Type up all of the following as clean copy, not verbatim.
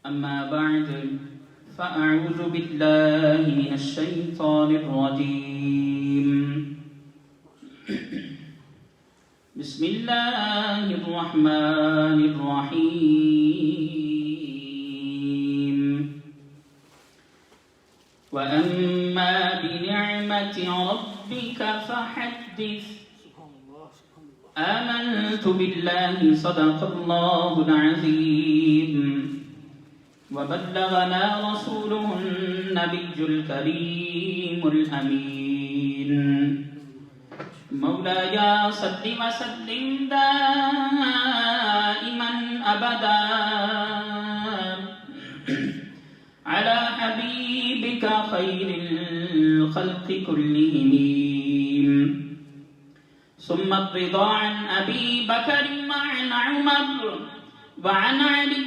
أما بعد فأعوذ بالله من الشيطان الرجيم بسم الله الرحمن الرحيم وأما بنعمة ربك فحدث آمنت بالله صدق الله العظيم وبلغنا رسوله النبي الكريم الأمين مولاي صل وسلم دائما أبدا على حبيبك خير الخلق كلهم ثم الرضا عن أبي بكر وعن عمر وعن علي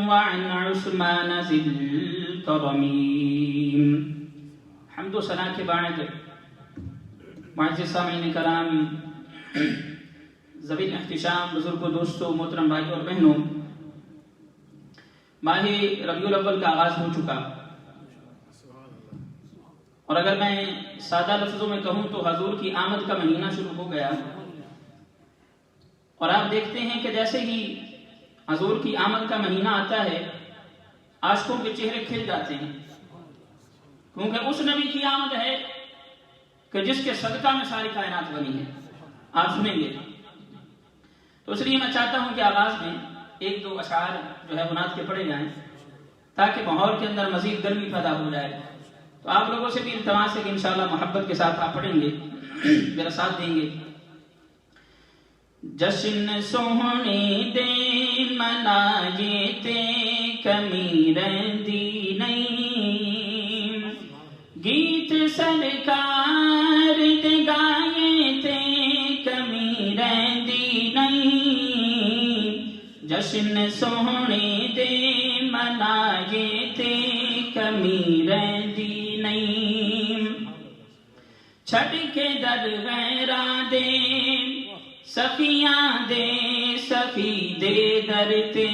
وعن عثمان ذي الكرم حمد و ثنا کے بعد معزز سامعین کرام، ذوی الاحتشام بزرگوں، دوستوں، محترم بھائی اور بہنوں، ماہ ربیع الاول کا آغاز ہو چکا، اور اگر میں سادہ لفظوں میں کہوں تو حضور کی آمد کا مہینہ شروع ہو گیا، اور آپ دیکھتے ہیں کہ جیسے ہی حضور کی آمد کا مہینہ آتا ہے عاشقوں کے چہرے کھل جاتے ہیں، کیونکہ اس نبی کی آمد ہے کہ جس کے صدقہ میں ساری کائنات بنی ہے۔ آپ سنیں گے تو اس لیے میں چاہتا ہوں کہ آغاز میں ایک دو اشعار جو ہے نعت کے پڑھے جائیں تاکہ ماحول کے اندر مزید گرمی پیدا ہو جائے۔ تو آپ لوگوں سے بھی التماس ہے کہ انشاءاللہ محبت کے ساتھ آپ پڑھیں گے، میرا ساتھ دیں گے۔ جشن سوہنی دے منائے تے کمی رہندی نہیں، گیت سرکار دے گائے تے کمی رہندی نہیں، جشن سوہنی دے منائے تے کمی رہندی نہیں، چھڑ کے در غیراں دے سخیاں دے سخی دے در تے،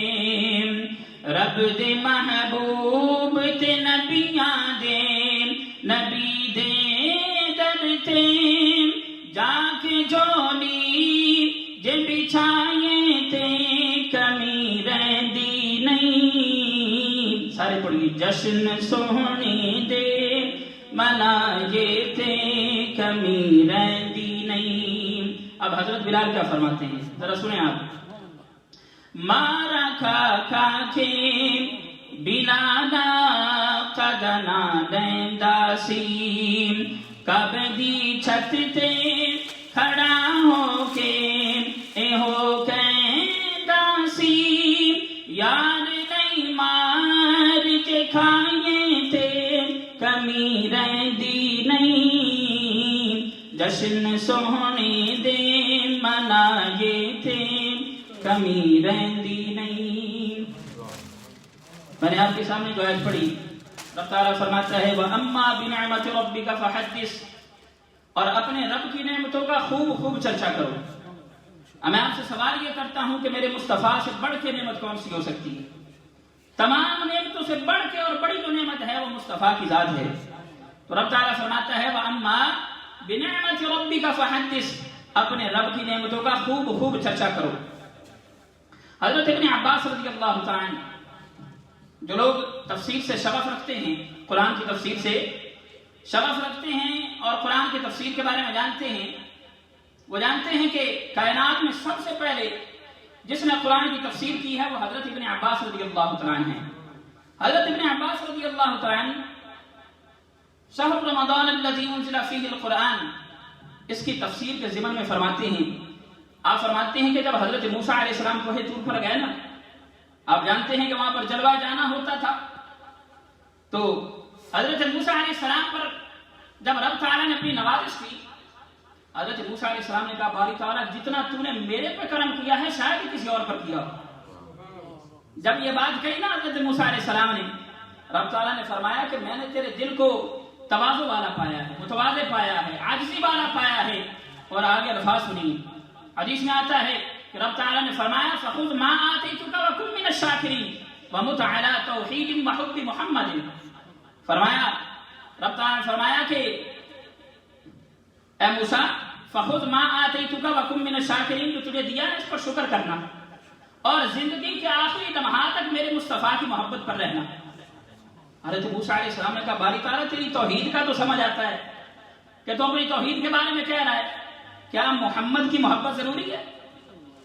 رب دے محبوب تے نبیاں دے نبی دے در تے، جا کے جولی جے بچھائے تے کمی رہندی نہیں۔ سارے پڑھیے، جشن سوہنی دے منائے تے کمی رہندی نہیں۔ اب حضرت بلال کیا فرماتے ہیں، ذرا سنیں آپ۔ مارا کھا کھا کے بلالا قدنا لیندا سی، کب دی چھت تے کھڑا ہو کے ایہو کہندا سی، یار نہیں مار کے کھائے تے کمی رہندی نہیں، جشن سوہنی دے منائے تھے کمی رہندی نہیں۔ میں نے آپ کے سامنے جو آیت پڑھی، رب تعالیٰ فرماتا ہے وَأَمَّا بِنِعْمَةِ رَبِّكَ فَحَدِّثْ، اور اپنے رب کی نعمتوں کا خوب خوب چرچا کرو۔ اب میں آپ سے سوال یہ کرتا ہوں کہ میرے مصطفیٰ سے بڑھ کے نعمت کون سی ہو سکتی ہے؟ تمام نعمتوں سے بڑھ کے اور بڑی جو نعمت ہے وہ مصطفیٰ کی ذات ہے۔ تو رب تعالیٰ فرماتا ہے وَأَمَّا بِنِعْمَةِ رَبِّكَ فَحَدِّثْ، اپنے رب کی نعمتوں کا خوب خوب چرچا کرو۔ حضرت ابن عباس رضی اللہ تعالیٰ عنہ، جو لوگ تفسیر سے شغف رکھتے ہیں، قرآن کی تفسیر سے شغف رکھتے ہیں اور قرآن کی تفسیر کے بارے میں جانتے ہیں، وہ جانتے ہیں کہ کائنات میں سب سے پہلے جس نے قرآن کی تفسیر کی ہے وہ حضرت ابن عباس رضی اللہ تعالیٰ عنہ ہیں۔ حضرت ابن عباس رضی اللہ تعالیٰ عنہ شہر رمضان الذی انزل فیہ القرآن، اس کی تفسیر کے ضمن میں فرماتے ہیں، آپ فرماتے ہیں کہ جب حضرت موسیٰ علیہ السلام کوہ طور پر گئے نا، آپ جانتے ہیں کہ وہاں پر جلوہ جانا ہوتا تھا، تو حضرت موسیٰ علیہ السلام پر جب رب تعالیٰ نے اپنی نوازش کی، حضرت موسیٰ علیہ السلام نے کہا باری تعالیٰ جتنا تو نے میرے پر کرم کیا ہے شاید ہی کسی اور پر کیا ہو۔ جب یہ بات کہی نا حضرت موسیٰ علیہ السلام نے، رب تعالیٰ نے فرمایا کہ میں نے تیرے دل کو تواضع والا پایا ہے، متواضع پایا ہے، عاجزی والا پایا ہے، اور آگے الفاظ سنیے، حدیث میں آتا ہے کہ رب تعالیٰ نے فرمایا فَخُذْ مَا آتَيْتُكَ وَكُن مِّنَ الشَّاكِرِينَ وَمُتْ عَلَىٰ تَوْحِيدٍ وَحُبِّ مُحَمَّدٍ. فرمایا رب تعالیٰ نے فرمایا کہ اے موسیٰ فَخُذْ مَا آتَيْتُكَ وَكُن مِّنَ الشَّاكِرِينَ، جو تجھے دیا ہے اس پر شکر کرنا اور زندگی کے آخری لمحات تک میرے مصطفیٰ کی محبت پر رہنا. حضرت موسیٰ علیہ السلام نے کہا باری تعالیٰ تیری توحید کا تو سمجھ آتا ہے کہ تو اپنی توحید کے بارے میں کہہ رہا ہے، کیا محمد کی محبت ضروری ہے؟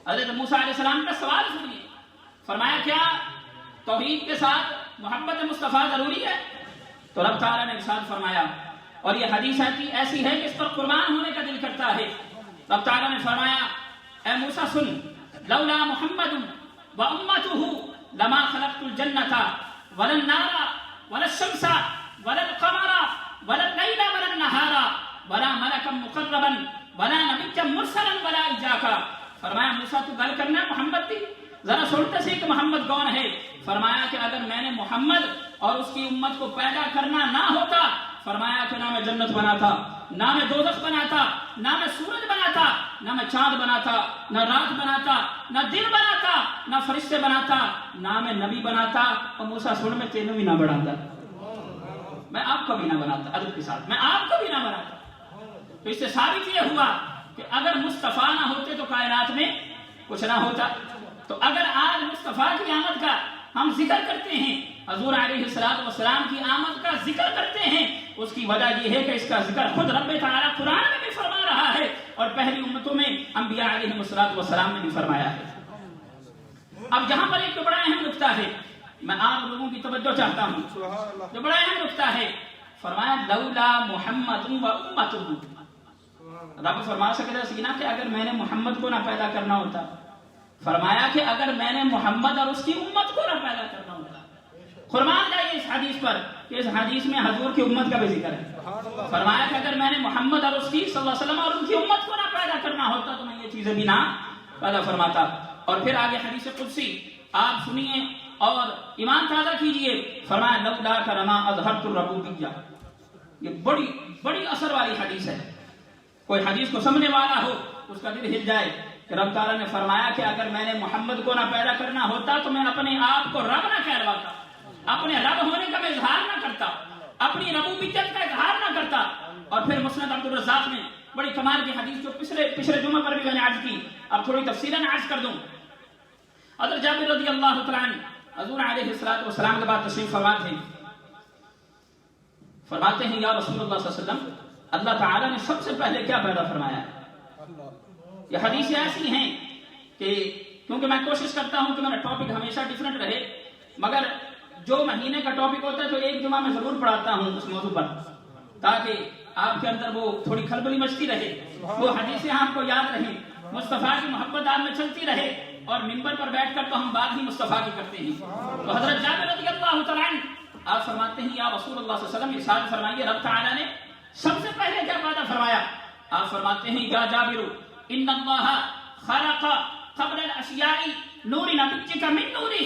حضرت موسیٰ علیہ السلام کا سوال سنیے. فرمایا کیا توحید کے ساتھ محبت مصطفیٰ ضروری ہے؟ تو رب تعالیٰ نے ارشاد فرمایا، اور یہ حدیث ایسی ہے کہ اس پر قربان ہونے کا دل کرتا ہے. رب تعالیٰ نے فرمایا اے موسیٰ سن، لولا محمد و امتہ لما خلقت الجنۃ ولا النار ولا الشمس ولا القمر ولا الليل ولا النهار ولا ملكا مقربا ولا نبيا مرسلا ولا اجاكا. فرمایا موسیٰ تو گل کرنا ہے محمد کی، ذرا سنتے سے کہ محمد کون ہے. فرمایا کہ اگر میں نے محمد اور اس کی امت کو پیدا کرنا نہ ہوتا، فرمایا کہ نہ میں جنت بناتا، نہ میں دوزخ بناتا، نہ میں سورج بناتا، نہ میں چاند بناتا، نہ رات بناتا، نہ دن بناتا، نہ فرشتے بناتا، نہ میں نبی بناتا. اور موسیٰ سن میں تینوں بھی نہ بناتا، میں آپ کو بھی نہ بناتا. ادب کے ساتھ میں آپ کو بھی نہ بناتا. تو اس سے ثابت یہ ہوا کہ اگر مصطفیٰ نہ ہوتے تو کائنات میں کچھ نہ ہوتا. تو اگر آج مصطفیٰ کی آمد کا ہم ذکر کرتے ہیں، حضور علیہ السلام کی آمد کا ذکر کرتے ہیں، اس کی وجہ یہ ہے کہ اس کا ذکر خود رب تعالیٰ قرآن میں بھی فرما رہا ہے اور پہلی امتوں میں انبیاء علیہ السلام نے بھی فرمایا ہے. اب جہاں پر ایک بڑا اہم نقطہ ہے، میں آپ لوگوں کی توجہ چاہتا ہوں، جو بڑا اہم نقطہ ہے. فرمایا لولا محمد و امتہ. رب فرما سکتا سینا کہ اگر میں نے محمد کو نہ پیدا کرنا ہوتا، فرمایا کہ اگر میں نے محمد اور اس کی امت کو نہ پیدا کرنا ہوتا. قربان جائیے اس حدیث پر کہ اس حدیث میں حضور کی امت کا بھی ذکر ہے. فرمایا کہ اگر میں نے محمد اور اس کی صلی اللہ علیہ وسلم اور ان کی امت کو نہ پیدا کرنا ہوتا تو میں یہ چیزیں بھی نہ پیدا فرماتا. اور پھر آگے حدیث قدسی آپ سنیے اور ایمان تازہ کیجئے. فرمایا لولا کرما اظہرت الربوبیہ. یہ بڑی بڑی اثر والی حدیث ہے. کوئی حدیث کو سمجھنے والا ہو اس کا دل ہل جائے کہ رب تعالیٰ نے فرمایا کہ اگر میں نے محمد کو نہ پیدا کرنا ہوتا تو میں اپنے آپ کو رب نہ کہلواتا، اپنے رب ہونے کا میں اظہار نہ کرتا، اپنی ربوبیت کا اظہار نہ کرتا. اور پھر مسند عبدالرزاق میں بڑی کمال کی حدیث جو پچھلے جمعہ پر بھی میں نے عرض کی، اب تھوڑی تفصیلاً عرض کر دوں. حضرت جابر رضی اللہ تعالیٰ عنہ حضور علیہ السلام کے بعد تشریف فرما تھے. فرماتے ہیں یا رسول اللہ صلی اللہ علیہ وسلم، اللہ تعالیٰ نے سب سے پہلے کیا پیدا فرمایا؟ یہ حدیثیں ایسی ہیں کہ کیونکہ میں کوشش کرتا ہوں کہ میرا ٹاپک ہمیشہ ڈیفرنٹ رہے، مگر جو مہینے کا ٹاپک ہوتا ہے تو ایک جمعہ میں ضرور پڑھاتا ہوں اس موضوع پر، تاکہ آپ کے اندر وہ تھوڑی کھلبلی مچتی رہے، وہ حدیثیں آپ کو یاد رہیں، مصطفیٰ کی محبت آپ میں چلتی رہے. اور منبر پر بیٹھ کر تو ہم بات ہی مصطفیٰ کی کرتے ہیں. تو حضرت جابر رضی اللہ تعالیٰ عنہ آپ فرماتے ہیں یا رسول اللہ صلی اللہ علیہ وسلم، ارشاد فرمائیے رب تعالیٰ نے سب سے پہلے کیا پیدا فرمایا؟ آپ فرماتے ہیں یا جابر ان اللہ خلق قبل الاشیاء نور نبیک من نورہ.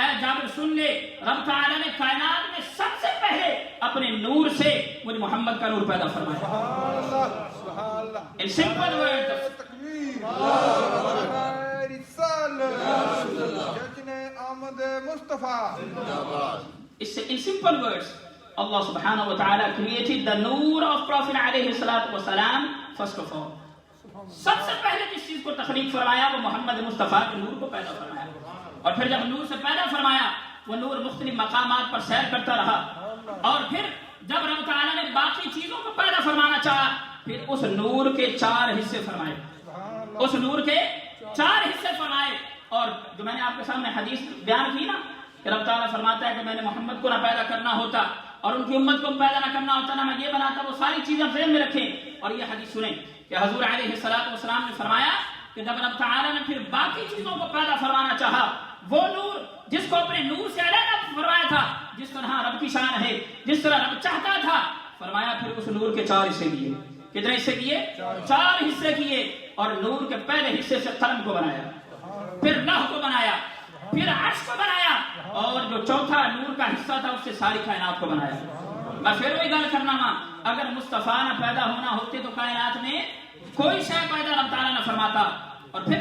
اے جابر سن لے، رب تعالیٰ نے کائنات میں سب سے پہلے اپنے نور سے مجھے محمد کا نور پیدا فرمایا. ان simple words in simple words, Allah subhanahu wa ta'ala created the noor of Prophet alayhi salatu wa salam first of all. سب سے پہلے جس چیز کو تخلیق فرمایا وہ محمد مصطفیٰ کے نور کو پیدا فرمایا. اور پھر جب نور سے پیدا فرمایا وہ نور مختلف مقامات پر سیر کرتا رہا. اور پھر جب رب تعالیٰ نے باقی چیزوں کو پیدا فرمانا چاہا پھر اس نور کے 4 حصے فرمائے، اس نور کے 4 حصے فرمائے. اور جو میں نے آپ کے سامنے حدیث بیان کی نا کہ رب تعالیٰ فرماتا ہے کہ میں نے محمد کو نہ پیدا کرنا ہوتا اور ان کی امت کو پیدا نہ کرنا ہوتا، نہ میں یہ بناتا. وہ ساری چیزیں ذہن میں رکھیں اور یہ حدیث سنیں کہ حضور علیہ السلام نے فرمایا کہ جب رب تعالیٰ نے پھر باقی چیزوں کو پیدا فرمانا چاہا وہ نور جس کو اپنے نور سے علیحدہ فرمایا تھا، جس طرح رب کی شان ہے، جس طرح رب چاہتا تھا، فرمایا پھر اس نور کے 4 حصے کیے. کتنے حصے کیے؟ 4 حصے کیے. اور نور کے پہلے حصے سے قلم کو بنایا، پھر لوح کو بنایا، پھر عرش کو بنایا، اور جو چوتھا نور کا حصہ تھا اس سے ساری کائنات کو بنایا. میں پھر وہی گل کرنا وا، اگر مصطفیٰ نہ پیدا ہونا ہوتے تو کائنات میں کوئی شے پیدا رب تعالیٰ نہ فرماتا. اور پھر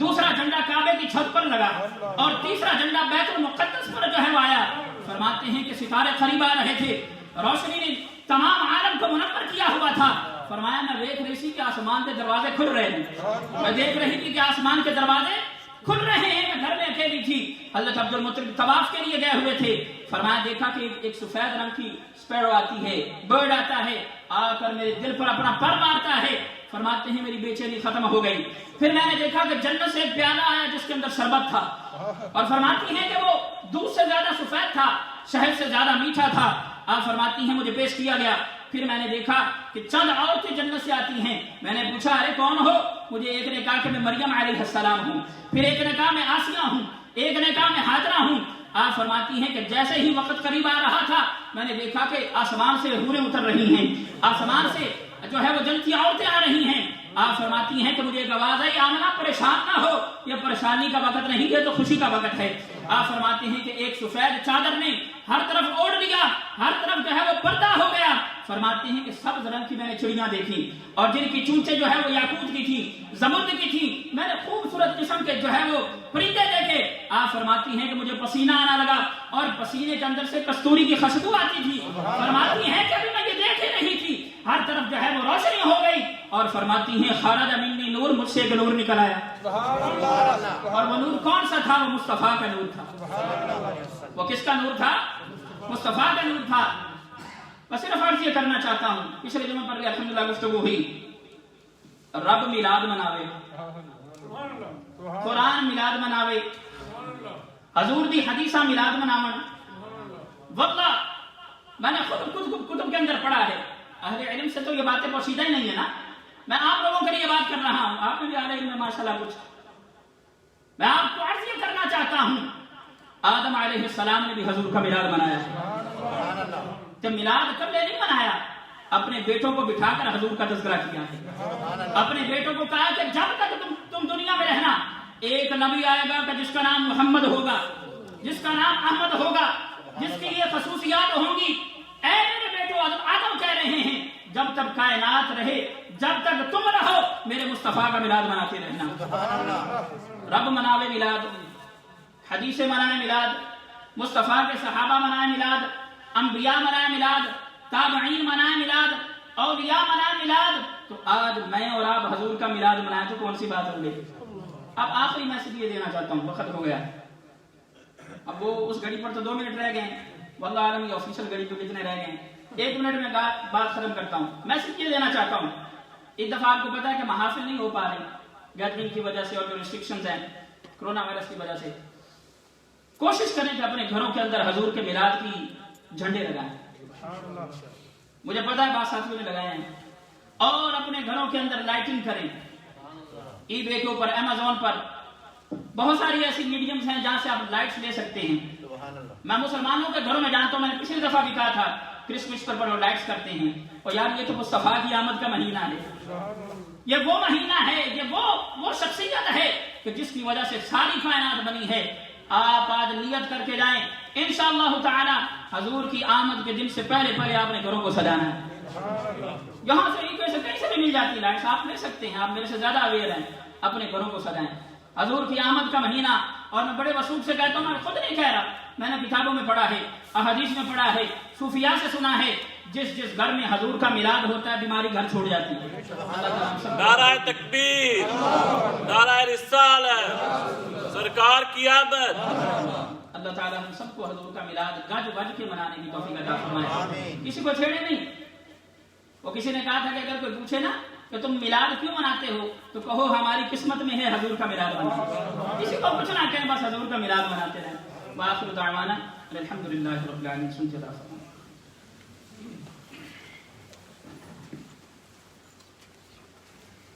دوسرا جھنڈا کعبے کی چھت پر لگا اور تیسرا جھنڈا بیت المقدس پر جو ہے وہ آیا. فرماتے ہیں کہ ستارے قریب آ رہے تھے, روشنی نے تمام عالم کو منور کیا ہوا تھا. فرمایا میں دیکھ رہی تھی کہ آسمان کے دروازے کھل رہے ہیں, میں دیکھ رہی تھی کہ آسمان کے دروازے کھل رہے ہیں. میں گھر میں اکیلی تھی, حضرت عبد المطلب طواف کے لیے گئے ہوئے تھے. فرمایا دیکھا کہ ایک سفید رنگ کی اسپیرو آتی ہے, برڈ آتا ہے, آ کر میرے دل پر اپنا پر مارتا ہے. فرماتے ہیں میری بے چینی ختم ہو گئی. پھر میں نے دیکھا کہ جنت سے ایک پیالہ آیا جس کے اندر شربت تھا, اور فرماتی ہیں کہ وہ دودھ سے زیادہ سفید تھا, شہد سے زیادہ میٹھا تھا. آپ فرماتی ہیں مجھے پیش کیا گیا. پھر میں نے دیکھا کہ چند عورتیں جنت سے آتی ہیں. میں نے پوچھا ارے کون ہو؟ مجھے ایک نے کہا کہ میں مریم علیہ السلام ہوں, پھر ایک نے کہا میں آسیہ ہوں, ایک نے کہا میں ہاجرہ ہوں. آپ فرماتی ہیں کہ جیسے ہی وقت قریب آ رہا تھا میں نے دیکھا کہ آسمان سے حوریں اتر رہی ہیں, آسمان سے جو ہے وہ جنتی عورتیں آ رہی ہیں. آپ فرماتی ہیں کہ مجھے ایک آواز آئی, آمنہ پریشان نہ ہو, یہ پریشانی کا وقت نہیں, یہ تو خوشی کا وقت ہے. آپ فرماتی ہیں کہ ایک سفید چادر نے ہر طرف اوڑھ لیا, ہر طرف جو ہے وہ پردہ ہو گیا. فرماتے ہیں کہ سبز رنگ کی میں نے چڑیاں دیکھی اور جن کی چونچیں جو ہے وہ یاقوت کی تھی, زمرد کی تھی. میں نے خوبصورت قسم کے جو ہے وہ پرندے دیکھے. آپ فرماتی ہیں کہ مجھے پسینہ آنا لگا اور پسینے کے اندر سے کستوری کی خوشبو آتی تھی. فرماتی ہیں کہ ابھی میں یہ دیکھ ہی نہیں تھی, ہر طرف جو ہے وہ روشنی ہو گئی. اور فرماتی ہیں خرج منی نور, مجھ سے ایک نور نکل آیا. اور وہ نور کون سا تھا؟ وہ مصطفیٰ کا نور تھا. وہ کس کا نور تھا؟ مصطفیٰ کا نور تھا. میں صرف عرض یہ کرنا چاہتا ہوں, پچھلے جمعے پر الحمدللہ گفتگو ہوئی, رب میلاد مناوے, قرآن میلاد مناوے, حضور دی حدیثہ میلاد مناون. واللہ میں نے خود کتب کے اندر پڑھا ہے, اہل علم سے تو یہ باتیں پوشیدہ ہی نہیں ہے نا. میں آپ لوگوں کے لیے بات کر رہا ہوں, آپ نے بھی اہل علم میں ماشاءاللہ کچھ. میں آپ کو عرض یہ کرنا چاہتا ہوں, آدم علیہ السلام نے بھی حضور کا میلاد منایا ہے. تو میلاد کب نہیں منایا؟ اپنے بیٹوں کو بٹھا کر حضور کا تذکرہ کیا ہے. اپنے بیٹوں کو کہا کہ جب تک تم دنیا میں رہنا, ایک نبی آئے گا کہ جس کا نام محمد ہوگا, جس کا نام احمد ہوگا, جس کی یہ خصوصیات ہوں گی. اے میرے بیٹو, آدم کہہ رہے ہیں جب تک کائنات رہے, جب تک تم رہو, میرے مصطفیٰ کا میلاد مناتے رہنا. رب مناوے میلاد, حدیثیں منائے میلاد, مصطفیٰ کے صحابہ منائے میلاد, انبیاء منائے میلاد, تابعین منائے میلاد, اولیاء منائے میلاد. تو آج میں اور آپ حضور کا میلاد منائے تو کون سی بات ہو گئی؟ اب آخری میسج یہ دینا چاہتا ہوں, وقت ہو گیا. اب وہ اس گھڑی پر تو 2 منٹ رہ گئے, واللہ عالم یہ آفیشل گھڑی تو کتنے رہ گئے. 1 منٹ میں بات ختم کرتا ہوں. میسج یہ دینا چاہتا ہوں, ایک دفعہ آپ کو پتا ہے کہ محافل نہیں ہو پا رہے گیدرنگ کی وجہ سے اور جو ریسٹرکشنز ہیں کرونا وائرس کی وجہ سے. کوشش کریں کہ اپنے گھروں کے اندر حضور کے میلاد کی جھنڈے لگائیں. مجھے پتا ہے بات ساتھیوں نے لگائے ہیں. اور اپنے گھروں کے اندر لائٹنگ کریں. ای بے کے اوپر, امیزون پر بہت ساری ایسی میڈیمز ہیں جہاں سے آپ لائٹس لے سکتے ہیں. میں مسلمانوں کے گھروں میں جانتا ہوں, میں نے پچھلی دفعہ بھی کہا تھا کرسمس پر وہ لائٹس کرتے ہیں. اور یار یہ تو مصطفیٰ کی آمد کا مہینہ ہے, یہ وہ مہینہ ہے, یہ وہ شخصیت ہے کہ جس کی وجہ سے ساری کائنات بنی ہے. آپ آج نیت کر کے جائیں, انشاءاللہ تعالی حضور کی آمد کے دن سے پہلے آپ نے گھروں کو سجانا ہے. یہاں سے کہیں سے بھی مل جاتی لائٹس, آپ لے سکتے ہیں. آپ میرے سے زیادہ اویئر ہیں, اپنے گھروں کو سجائیں. حضور کی آمد کا مہینہ, اور میں بڑے وثوق سے کہتا ہوں, میں خود نہیں کہہ رہا, میں نے کتابوں میں پڑھا ہے, احادیث میں پڑھا ہے, صوفیاء سے سنا ہے, جس گھر میں حضور کا میلاد ہوتا ہے بیماری گھر چھوڑ جاتی ہے. نعرہ تکبیر, نعرہ رسالت, سرکار کی آمد. اللہ تعالیٰ ہم سب کو حضور کا میلاد گج بج کے منانے کی توفیق عطا فرمائے. کسی کو چھیڑے نہیں. وہ کسی نے کہا تھا کہ اگر کوئی پوچھے نا کہ تم میلاد کیوں مناتے ہو تو کہو ہماری قسمت میں ہے حضور کا میلاد منانا. کسی کو کچھ نہ کہیں, بس حضور کا میلاد مناتے رہیں. وآخر دعوانا الحمدللہ رب العالمین.